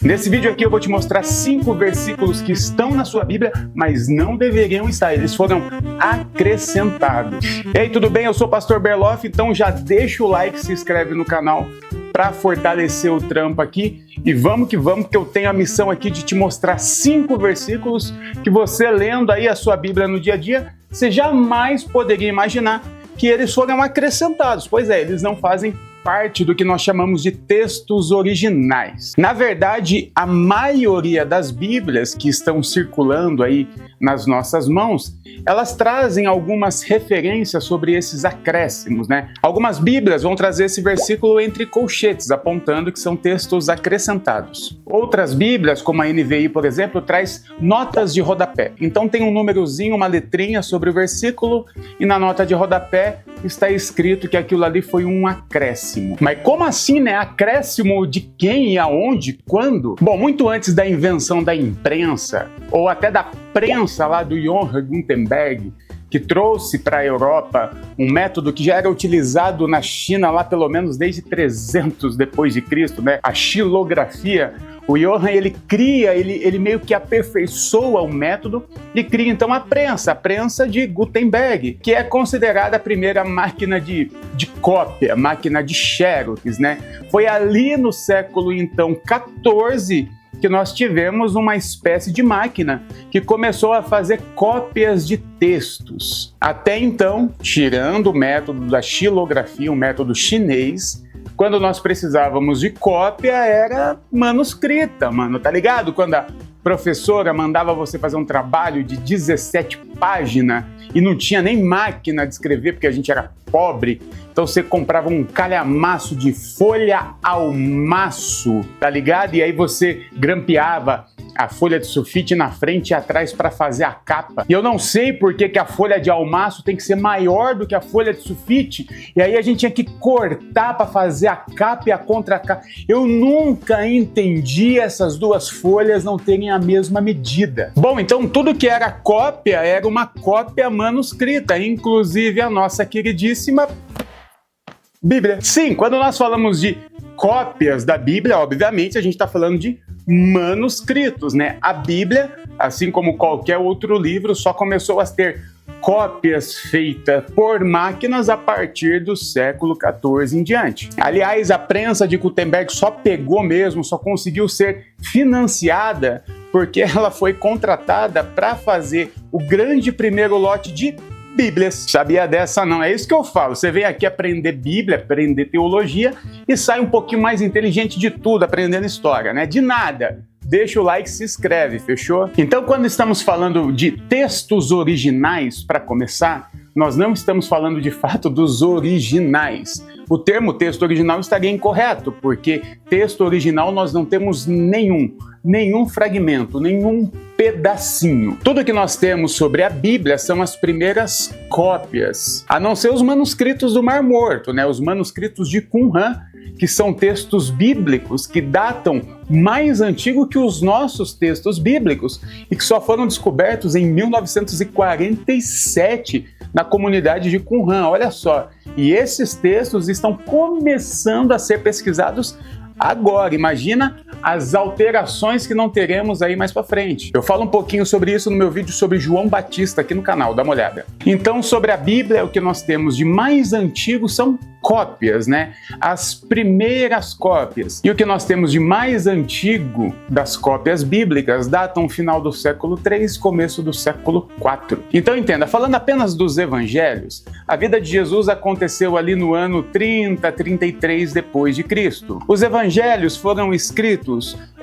Nesse vídeo aqui eu vou te mostrar 5 versículos que estão na sua Bíblia, mas não deveriam estar, eles foram acrescentados. E aí, tudo bem? Eu sou o Pastor Berloff, então já deixa o like, se inscreve no canal para fortalecer o trampo aqui. E vamos que eu tenho a missão aqui de te mostrar 5 versículos que você lendo aí a sua Bíblia no dia a dia, você jamais poderia imaginar que eles foram acrescentados. Pois é, eles não fazem parte do que nós chamamos de textos originais. Na verdade, a maioria das Bíblias que estão circulando aí nas nossas mãos, elas trazem algumas referências sobre esses acréscimos, né? Algumas Bíblias vão trazer esse versículo entre colchetes, apontando que são textos acrescentados. Outras Bíblias, como a NVI, por exemplo, traz notas de rodapé. Então tem um númerozinho, uma letrinha sobre o versículo, e na nota de rodapé está escrito que aquilo ali foi um acréscimo. Mas como assim, né? Acréscimo de quem e aonde? Quando? Bom, muito antes da invenção da imprensa, ou até da prensa lá do Johann Gutenberg, que trouxe para a Europa um método que já era utilizado na China lá pelo menos desde 300 depois de Cristo, né? A xilografia. O Johann, ele meio que aperfeiçoa o método e cria então a prensa de Gutenberg, que é considerada a primeira máquina de cópia, máquina de xerox, né? Foi ali no século então 14 que nós tivemos uma espécie de máquina que começou a fazer cópias de textos. Até então, tirando o método da xilografia, um método chinês, quando nós precisávamos de cópia era manuscrita, mano, tá ligado? Quando a professora mandava você fazer um trabalho de 17 páginas e não tinha nem máquina de escrever porque a gente era pobre, então você comprava um calhamaço de folha ao maço, tá ligado? E aí você grampeava a folha de sulfite na frente e atrás para fazer a capa. E eu não sei por que a folha de almaço tem que ser maior do que a folha de sulfite, e aí a gente tinha que cortar para fazer a capa e a contracapa. Eu nunca entendi essas duas folhas não terem a mesma medida. Bom, então tudo que era cópia era uma cópia manuscrita, inclusive a nossa queridíssima Bíblia. Sim, quando nós falamos de cópias da Bíblia, obviamente a gente está falando de manuscritos, né? A Bíblia, assim como qualquer outro livro, só começou a ter cópias feitas por máquinas a partir do século XIV em diante. Aliás, a prensa de Gutenberg só pegou mesmo, só conseguiu ser financiada porque ela foi contratada para fazer o grande primeiro lote de Bíblias. Sabia dessa não? É isso que eu falo. Você vem aqui aprender Bíblia, aprender teologia e sai um pouquinho mais inteligente de tudo, aprendendo história, né? De nada. Deixa o like, se inscreve, fechou? Então, quando estamos falando de textos originais, para começar, nós não estamos falando de fato dos originais. O termo texto original estaria incorreto, porque texto original nós não temos nenhum fragmento, nenhum pedacinho. Tudo que nós temos sobre a Bíblia são as primeiras cópias, a não ser os manuscritos do Mar Morto, né? Os manuscritos de Qumran, que são textos bíblicos que datam mais antigo que os nossos textos bíblicos e que só foram descobertos em 1947 na comunidade de Qumran. Olha só, e esses textos estão começando a ser pesquisados agora. Imagina as alterações que não teremos aí mais para frente. Eu falo um pouquinho sobre isso no meu vídeo sobre João Batista aqui no canal, dá uma olhada. Então, sobre a Bíblia, o que nós temos de mais antigo são cópias, né? As primeiras cópias. E o que nós temos de mais antigo das cópias bíblicas datam o final do século III, começo do século IV. Então entenda, falando apenas dos evangelhos, a vida de Jesus aconteceu ali no ano 30, 33 depois de Cristo. Os evangelhos foram escritos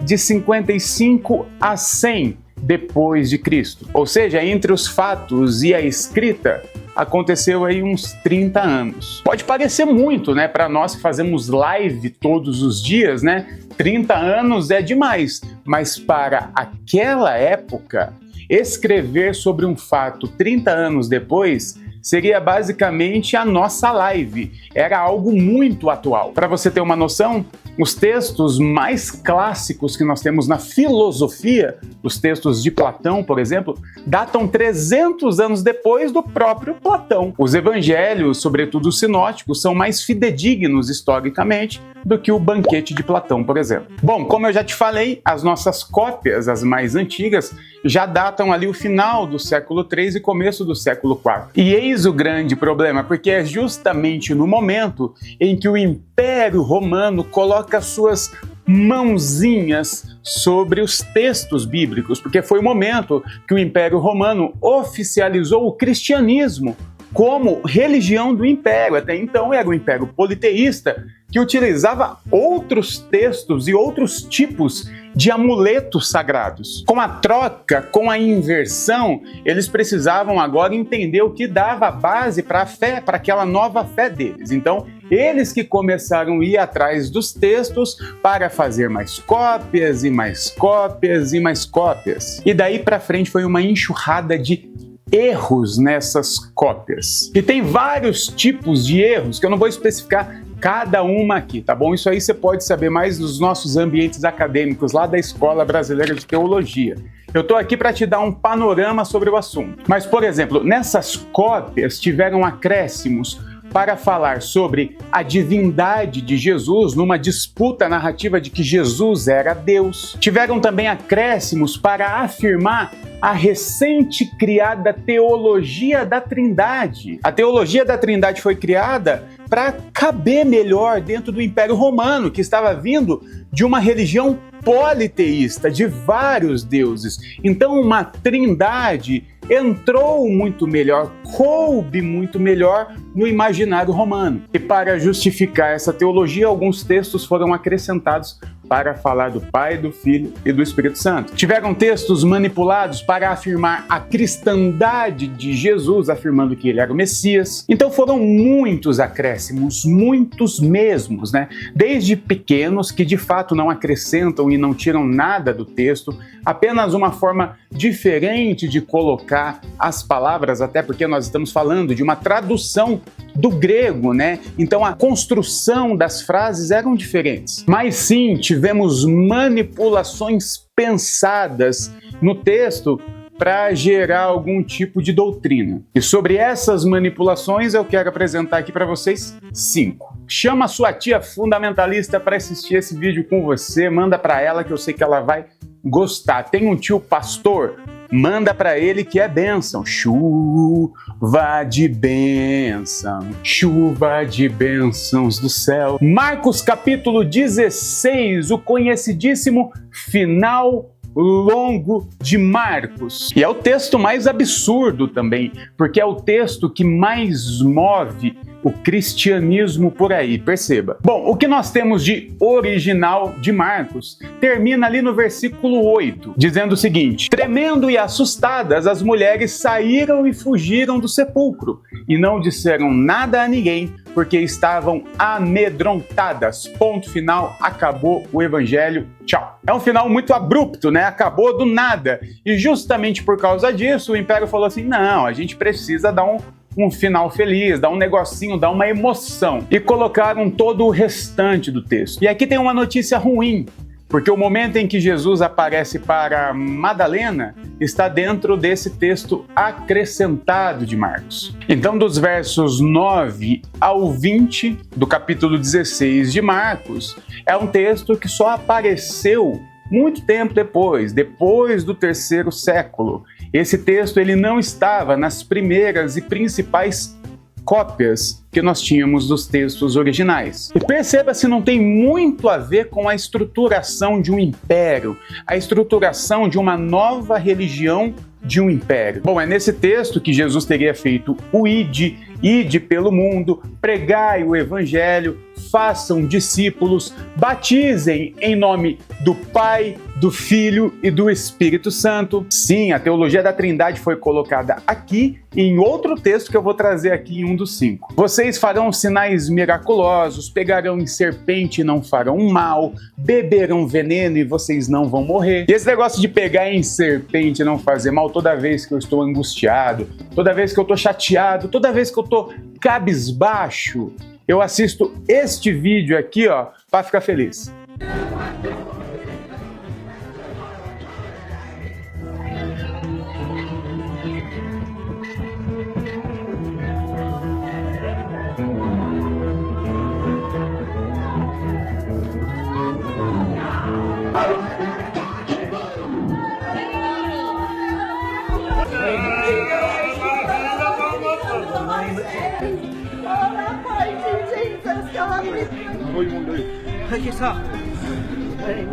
de 55 a 100 depois de Cristo. Ou seja, entre os fatos e a escrita, aconteceu aí uns 30 anos. Pode parecer muito, né? Para nós que fazemos live todos os dias, né? 30 anos é demais. Mas para aquela época, escrever sobre um fato 30 anos depois seria basicamente a nossa live. Era algo muito atual. Para você ter uma noção, os textos mais clássicos que nós temos na filosofia, os textos de Platão, por exemplo, datam 300 anos depois do próprio Platão. Os evangelhos, sobretudo os sinóticos, são mais fidedignos historicamente do que o Banquete de Platão, por exemplo. Bom, como eu já te falei, as nossas cópias, as mais antigas, já datam ali o final do século III e começo do século IV. E eis o grande problema, porque é justamente no momento em que o Império Romano coloca suas mãozinhas sobre os textos bíblicos, porque foi o momento que o Império Romano oficializou o cristianismo como religião do império. Até então era o império politeísta, que utilizava outros textos e outros tipos de amuletos sagrados. Com a troca, com a inversão, eles precisavam agora entender o que dava base para a fé, para aquela nova fé deles. Então, eles que começaram a ir atrás dos textos para fazer mais cópias e mais cópias e mais cópias. E daí para frente foi uma enxurrada de erros nessas cópias. E tem vários tipos de erros que eu não vou especificar cada uma aqui, tá bom? Isso aí você pode saber mais nos nossos ambientes acadêmicos lá da Escola Brasileira de Teologia. Eu tô aqui para te dar um panorama sobre o assunto. Mas, por exemplo, nessas cópias tiveram acréscimos para falar sobre a divindade de Jesus numa disputa narrativa de que Jesus era Deus. Tiveram também acréscimos para afirmar a recente criada teologia da Trindade. A teologia da Trindade foi criada para caber melhor dentro do Império Romano, que estava vindo de uma religião politeísta, de vários deuses. Então, uma trindade entrou muito melhor, coube muito melhor no imaginário romano. E para justificar essa teologia, alguns textos foram acrescentados para falar do Pai, do Filho e do Espírito Santo. Tiveram textos manipulados para afirmar a cristandade de Jesus, afirmando que ele era o Messias. Então foram muitos acréscimos, muitos mesmos, né? Desde pequenos, que de fato não acrescentam e não tiram nada do texto, apenas uma forma diferente de colocar as palavras, até porque nós estamos falando de uma tradução do grego, né? Então a construção das frases eram diferentes. Mas sim, tivemos manipulações pensadas no texto para gerar algum tipo de doutrina. E sobre essas manipulações eu quero apresentar aqui para vocês 5. Chama a sua tia fundamentalista para assistir esse vídeo com você, manda para ela que eu sei que ela vai gostar. Tem um tio pastor? Manda para ele que é bênção. Chuva de bênção, chuva de bênçãos do céu. Marcos capítulo 16, o conhecidíssimo final longo de Marcos. E é o texto mais absurdo também, porque é o texto que mais move o cristianismo por aí, perceba. Bom, o que nós temos de original de Marcos termina ali no versículo 8, dizendo o seguinte: tremendo e assustadas, as mulheres saíram e fugiram do sepulcro, e não disseram nada a ninguém, porque estavam amedrontadas. Ponto final, acabou o evangelho, tchau. É um final muito abrupto, né? Acabou do nada. E justamente por causa disso, o Império falou assim, não, a gente precisa dar um final feliz, dar um negocinho, dar uma emoção. E colocaram todo o restante do texto. E aqui tem uma notícia ruim, porque o momento em que Jesus aparece para Madalena está dentro desse texto acrescentado de Marcos. Então, dos versos 9 ao 20 do capítulo 16 de Marcos, é um texto que só apareceu muito tempo depois do 3º século. Esse texto ele não estava nas primeiras e principais cópias que nós tínhamos dos textos originais. E perceba se não tem muito a ver com a estruturação de um império, a estruturação de uma nova religião de um império. Bom, é nesse texto que Jesus teria feito o ide pelo mundo, pregai o evangelho, façam discípulos, batizem em nome do Pai, do Filho e do Espírito Santo. Sim, a teologia da Trindade foi colocada aqui e em outro texto que eu vou trazer aqui em um dos 5. Vocês farão sinais miraculosos, pegarão em serpente e não farão mal, beberão veneno e vocês não vão morrer. E esse negócio de pegar em serpente e não fazer mal, toda vez que eu estou angustiado, toda vez que eu estou chateado, toda vez que eu estou cabisbaixo, eu assisto este vídeo aqui, ó, para ficar feliz.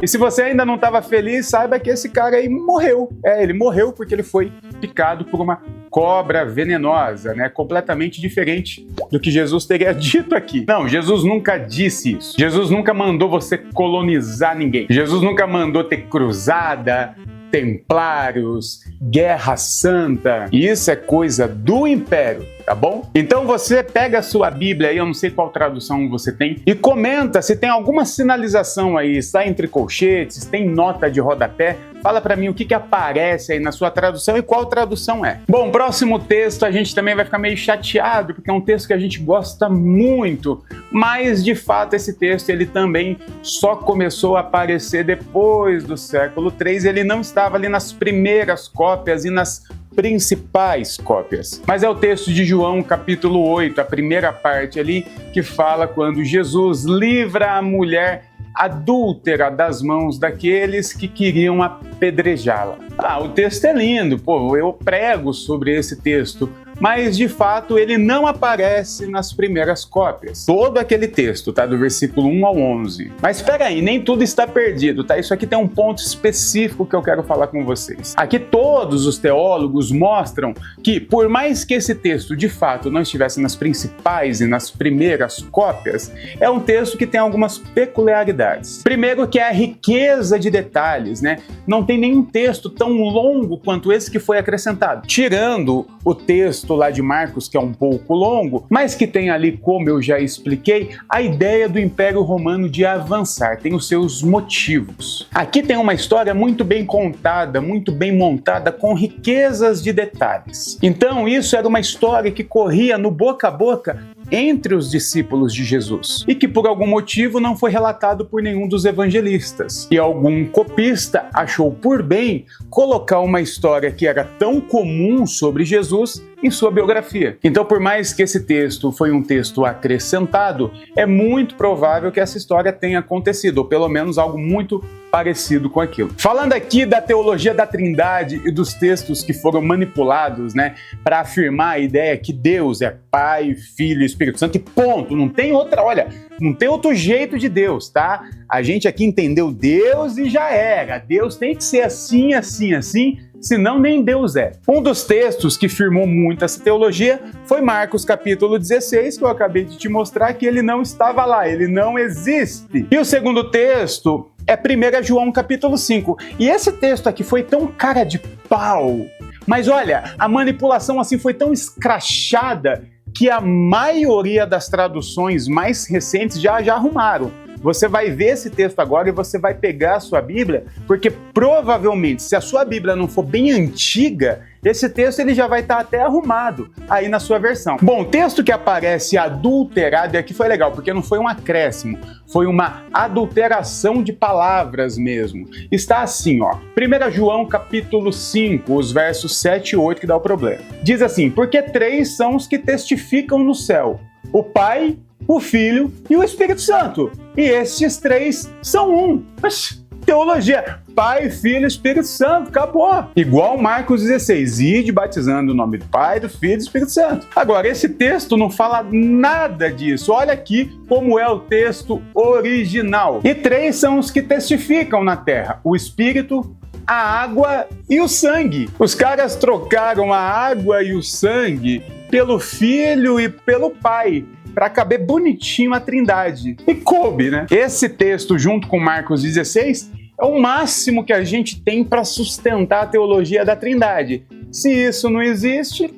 E se você ainda não estava feliz, saiba que esse cara aí morreu. Ele morreu porque ele foi picado por uma cobra venenosa, né? Completamente diferente do que Jesus teria dito aqui. Não, Jesus nunca disse isso. Jesus nunca mandou você colonizar ninguém. Jesus nunca mandou ter cruzada, templários, guerra santa. Isso é coisa do império, tá bom? Então você pega a sua Bíblia aí, eu não sei qual tradução você tem, e comenta se tem alguma sinalização aí, está entre colchetes, tem nota de rodapé. Fala pra mim o que aparece aí na sua tradução e qual tradução é. Bom, próximo texto a gente também vai ficar meio chateado, porque é um texto que a gente gosta muito, mas de fato esse texto ele também só começou a aparecer depois do século III, ele não estava ali nas primeiras cópias e nas principais cópias. Mas é o texto de João, capítulo 8, a primeira parte ali, que fala quando Jesus livra a mulher adúltera das mãos daqueles que queriam apedrejá-la. O texto é lindo, pô, eu prego sobre esse texto, mas de fato ele não aparece nas primeiras cópias. Todo aquele texto, tá? Do versículo 1 ao 11. Mas espera aí, nem tudo está perdido, tá? Isso aqui tem um ponto específico que eu quero falar com vocês. Aqui todos os teólogos mostram que, por mais que esse texto de fato não estivesse nas principais e nas primeiras cópias, é um texto que tem algumas peculiaridades. Primeiro que é a riqueza de detalhes, né? Não tem nenhum texto tão longo quanto esse que foi acrescentado. Tirando o texto lá de Marcos, que é um pouco longo, mas que tem ali, como eu já expliquei, a ideia do Império Romano de avançar, tem os seus motivos. Aqui tem uma história muito bem contada, muito bem montada, com riquezas de detalhes. Então isso era uma história que corria no boca a boca entre os discípulos de Jesus e que por algum motivo não foi relatado por nenhum dos evangelistas. E algum copista achou por bem colocar uma história que era tão comum sobre Jesus em sua biografia. Então, por mais que esse texto foi um texto acrescentado, é muito provável que essa história tenha acontecido, ou pelo menos algo muito parecido com aquilo. Falando aqui da teologia da Trindade e dos textos que foram manipulados, né, para afirmar a ideia que Deus é Pai, Filho e Espírito Santo e ponto, não tem outra, olha, não tem outro jeito de Deus, tá? A gente aqui entendeu Deus e já era. Deus tem que ser assim, assim, assim, senão nem Deus é. Um dos textos que firmou muito essa teologia foi Marcos capítulo 16, que eu acabei de te mostrar que ele não estava lá, ele não existe. E o segundo texto é 1 João capítulo 5. E esse texto aqui foi tão cara de pau, mas olha, a manipulação assim foi tão escrachada que a maioria das traduções mais recentes já arrumaram. Você vai ver esse texto agora e você vai pegar a sua Bíblia, porque provavelmente, se a sua Bíblia não for bem antiga, esse texto ele já vai estar até arrumado aí na sua versão. Bom, o texto que aparece adulterado aqui foi legal, porque não foi um acréscimo, foi uma adulteração de palavras mesmo. Está assim, ó, 1 João capítulo 5, os versos 7 e 8 que dá o problema. Diz assim, porque 3 são os que testificam no céu, o Pai, o Filho e o Espírito Santo. E estes 3 são um. Mas, teologia, Pai, Filho e Espírito Santo, acabou. Igual Marcos 16, ide batizando o nome do Pai, do Filho e do Espírito Santo. Agora, esse texto não fala nada disso. Olha aqui como é o texto original. E 3 são os que testificam na terra, o Espírito, a água e o sangue. Os caras trocaram a água e o sangue pelo Filho e pelo Pai, para caber bonitinho a Trindade. E coube, né? Esse texto, junto com Marcos 16, é o máximo que a gente tem para sustentar a teologia da Trindade. Se isso não existe...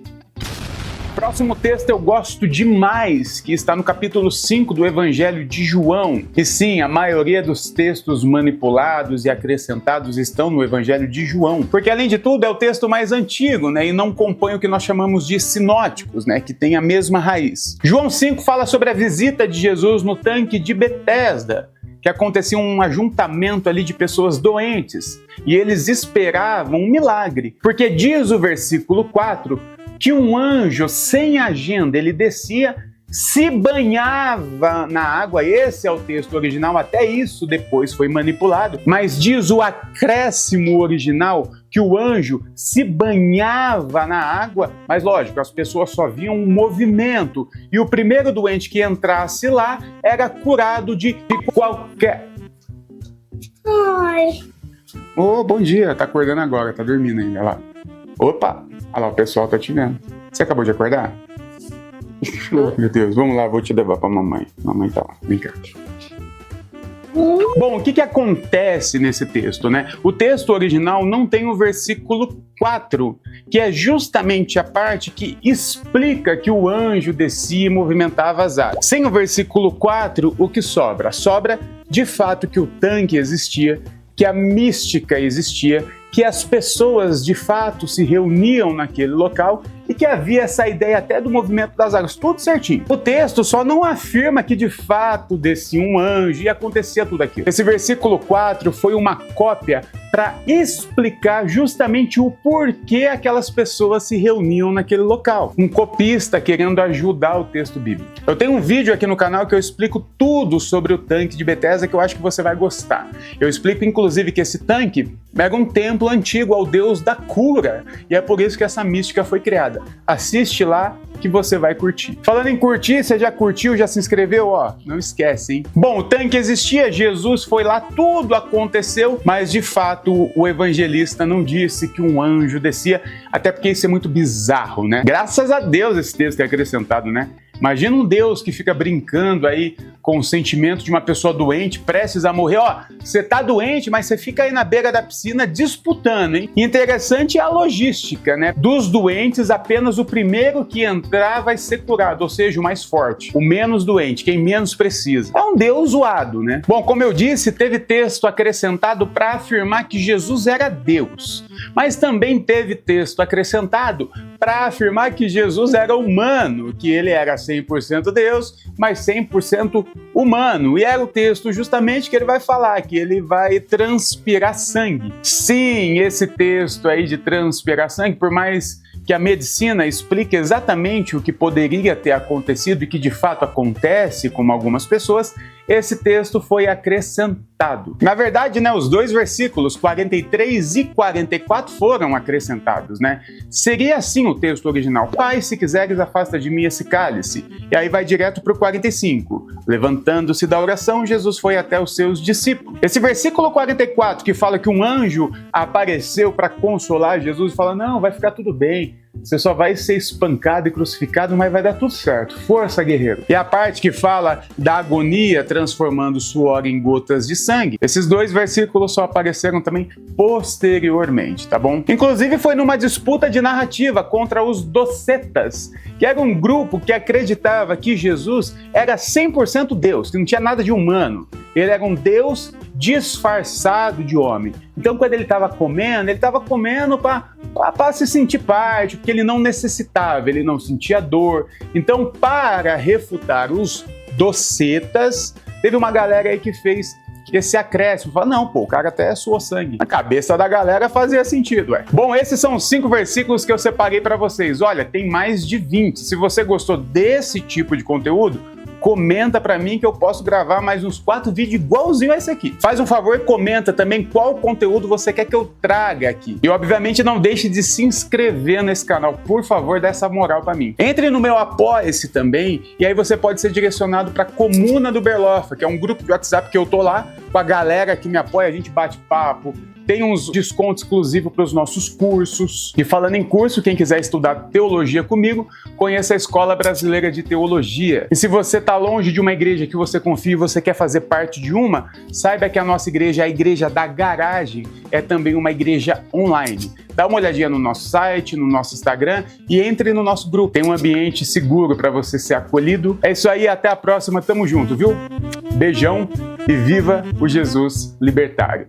Próximo texto eu gosto demais, que está no capítulo 5 do Evangelho de João. E sim, a maioria dos textos manipulados e acrescentados estão no Evangelho de João, porque além de tudo é o texto mais antigo, né, e não compõe o que nós chamamos de sinóticos, né, que tem a mesma raiz. João 5 fala sobre a visita de Jesus no tanque de Betesda, que acontecia um ajuntamento ali de pessoas doentes, e eles esperavam um milagre, porque diz o versículo 4, que um anjo sem agenda, ele descia se banhava na água. Esse é o texto original, até isso depois foi manipulado. Mas diz o acréscimo original que o anjo se banhava na água, mas lógico, as pessoas só viam um movimento. E o primeiro doente que entrasse lá era curado de qualquer... Ai. Ô, bom dia, tá acordando agora, tá dormindo ainda, olha lá. Opa, olha lá, o pessoal tá te vendo. Você acabou de acordar? Oh, meu Deus, vamos lá, vou te levar pra mamãe. Mamãe tá lá, vem cá. Bom, o que acontece nesse texto, né? O texto original não tem o versículo 4, que é justamente a parte que explica que o anjo descia e movimentava as águas. Sem o versículo 4, o que sobra? Sobra, de fato, que o tanque existia, que a mística existia, que as pessoas de fato se reuniam naquele local e que havia essa ideia até do movimento das águas, tudo certinho. O texto só não afirma que de fato descia um anjo e acontecia tudo aquilo. Esse versículo 4 foi uma cópia para explicar justamente o porquê aquelas pessoas se reuniam naquele local. Um copista querendo ajudar o texto bíblico. Eu tenho um vídeo aqui no canal que eu explico tudo sobre o tanque de Betesda que eu acho que você vai gostar. Eu explico inclusive que esse tanque era um templo antigo ao deus da cura e é por isso que essa mística foi criada. Assiste lá que você vai curtir. Falando em curtir, você já curtiu, já se inscreveu? Ó, não esquece, hein? Bom, o tanque existia, Jesus foi lá, tudo aconteceu, mas de fato o evangelista não disse que um anjo descia, até porque isso é muito bizarro, né? Graças a Deus esse texto é acrescentado, né? Imagina um Deus que fica brincando aí com o sentimento de uma pessoa doente, prestes a morrer. Ó, você tá doente, mas você fica aí na beira da piscina disputando, hein? Interessante é a logística, né? Dos doentes, apenas o primeiro que entrar vai ser curado, ou seja, o mais forte, o menos doente, quem menos precisa. É um Deus zoado, né? Bom, como eu disse, teve texto acrescentado para afirmar que Jesus era Deus, mas também teve texto acrescentado para afirmar que Jesus era humano, que ele era 100% Deus, mas 100% humano. E era o texto justamente que ele vai falar, que ele vai transpirar sangue. Sim, esse texto aí de transpirar sangue, por mais que a medicina explique exatamente o que poderia ter acontecido e que de fato acontece com algumas pessoas, esse texto foi acrescentado. Na verdade, né, os dois versículos 43 e 44 foram acrescentados, né? Seria assim o texto original: Pai, se quiseres, afasta de mim esse cálice. E aí vai direto para o 45. Levantando-se da oração, Jesus foi até os seus discípulos. Esse versículo 44, que fala que um anjo apareceu para consolar Jesus e fala: não, vai ficar tudo bem. Você só vai ser espancado e crucificado, mas vai dar tudo certo. Força, guerreiro. E a parte que fala da agonia transformando suor em gotas de sangue. Esses dois versículos só apareceram também posteriormente, tá bom? Inclusive foi numa disputa de narrativa contra os docetas, que era um grupo que acreditava que Jesus era 100% Deus, que não tinha nada de humano. Ele era um Deus disfarçado de homem. Então, quando ele estava comendo para se sentir parte, porque ele não necessitava, ele não sentia dor. Então, para refutar os docetas, teve uma galera aí que fez esse acréscimo. Fala, não, pô, o cara até suou sangue. Na cabeça da galera fazia sentido, ué. Bom, esses são os 5 versículos que eu separei para vocês. Olha, tem mais de 20. Se você gostou desse tipo de conteúdo, comenta pra mim que eu posso gravar mais uns 4 vídeos igualzinho a esse aqui. Faz um favor e comenta também qual conteúdo você quer que eu traga aqui. E obviamente não deixe de se inscrever nesse canal, por favor, dá essa moral pra mim. Entre no meu Apoia-se também, e aí você pode ser direcionado pra Comuna do Berlofa, que é um grupo de WhatsApp que eu tô lá com a galera que me apoia, a gente bate papo, tem uns descontos exclusivos para os nossos cursos. E falando em curso, quem quiser estudar teologia comigo, conheça a Escola Brasileira de Teologia. E se você está longe de uma igreja que você confia e você quer fazer parte de uma, saiba que a nossa igreja, a Igreja da Garagem, é também uma igreja online. Dá uma olhadinha no nosso site, no nosso Instagram e entre no nosso grupo. Tem um ambiente seguro para você ser acolhido. É isso aí, até a próxima, tamo junto, viu? Beijão e viva o Jesus libertário.